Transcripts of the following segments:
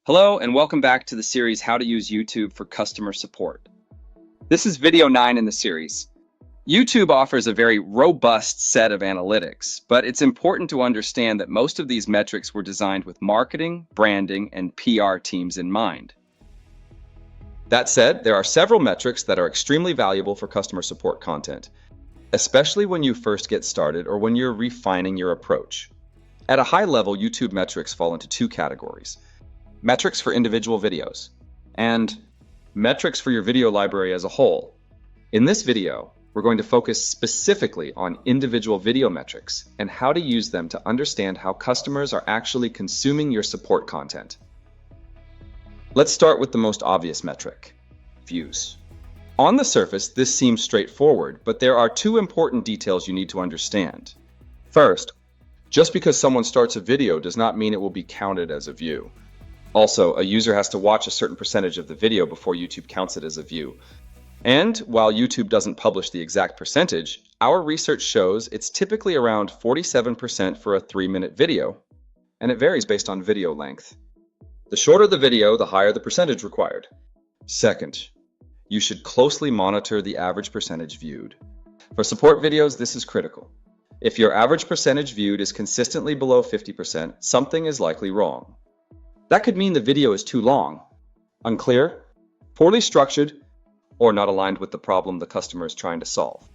Hello and welcome back to the series How to Use YouTube for Customer Support. This is video 9 in the series. YouTube offers a very robust set of analytics, but it's important to understand that most of these metrics were designed with marketing, branding, and PR teams in mind. That said, there are several metrics that are extremely valuable for customer support content, especially when you first get started or when you're refining your approach. At a high level, YouTube metrics fall into two categories: metrics for individual videos, and metrics for your video library as a whole. In this video, we're going to focus specifically on individual video metrics and how to use them to understand how customers are actually consuming your support content. Let's start with the most obvious metric: views. On the surface, this seems straightforward, but there are two important details you need to understand. First, just because someone starts a video does not mean it will be counted as a view. Also, a user has to watch a certain percentage of the video before YouTube counts it as a view. And while YouTube doesn't publish the exact percentage, our research shows it's typically around 47% for a 3-minute video, and it varies based on video length. The shorter the video, the higher the percentage required. Second, you should closely monitor the average percentage viewed. For support videos, this is critical. If your average percentage viewed is consistently below 50%, something is likely wrong. That could mean the video is too long, unclear, poorly structured, or not aligned with the problem the customer is trying to solve.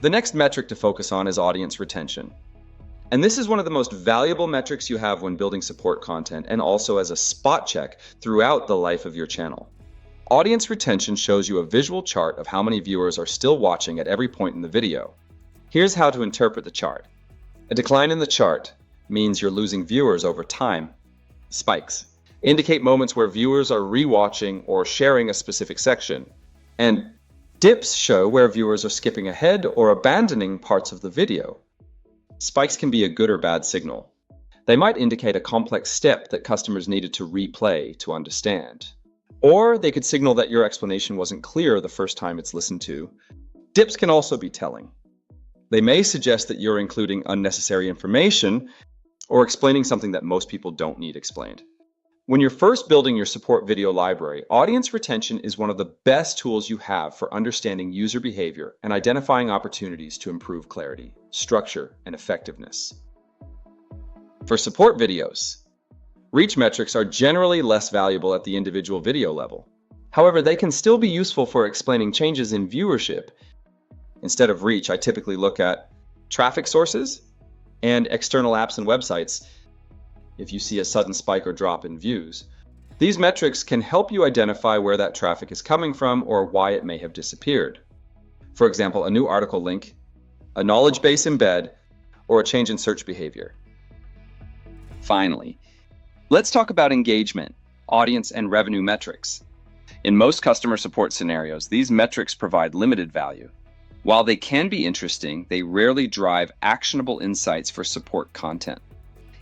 The next metric to focus on is audience retention. And this is one of the most valuable metrics you have when building support content, and also as a spot check throughout the life of your channel. Audience retention shows you a visual chart of how many viewers are still watching at every point in the video. Here's how to interpret the chart. A decline in the chart means you're losing viewers over time. Spikes indicate moments where viewers are rewatching or sharing a specific section. And dips show where viewers are skipping ahead or abandoning parts of the video. Spikes can be a good or bad signal. They might indicate a complex step that customers needed to replay to understand. Or they could signal that your explanation wasn't clear the first time it's listened to. Dips can also be telling. They may suggest that you're including unnecessary information or explaining something that most people don't need explained. When you're first building your support video library, audience retention is one of the best tools you have for understanding user behavior and identifying opportunities to improve clarity, structure, and effectiveness. For support videos, reach metrics are generally less valuable at the individual video level. However, they can still be useful for explaining changes in viewership. Instead of reach, I typically look at traffic sources and external apps and websites if you see a sudden spike or drop in views. These metrics can help you identify where that traffic is coming from or why it may have disappeared. For example, a new article link, a knowledge base embed, or a change in search behavior. Finally, let's talk about engagement, audience, and revenue metrics. In most customer support scenarios, these metrics provide limited value. While they can be interesting, they rarely drive actionable insights for support content.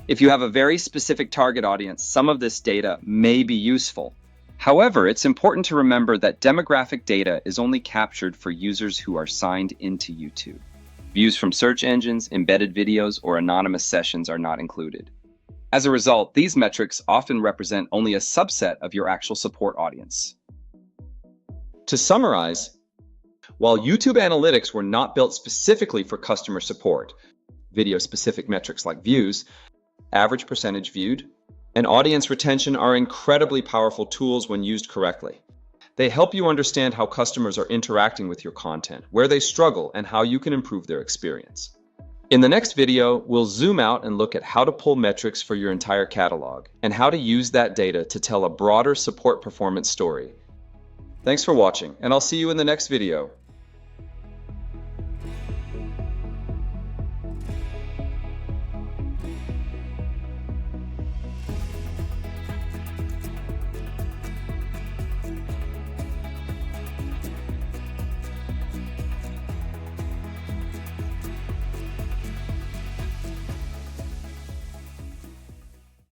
If you have a very specific target audience, some of this data may be useful. However, it's important to remember that demographic data is only captured for users who are signed into YouTube. Views from search engines, embedded videos, or anonymous sessions are not included. As a result, these metrics often represent only a subset of your actual support audience. To summarize, while YouTube analytics were not built specifically for customer support, video-specific metrics like views, average percentage viewed, and audience retention are incredibly powerful tools when used correctly. They help you understand how customers are interacting with your content, where they struggle, and how you can improve their experience. In the next video, we'll zoom out and look at how to pull metrics for your entire catalog and how to use that data to tell a broader support performance story. Thanks for watching, and I'll see you in the next video.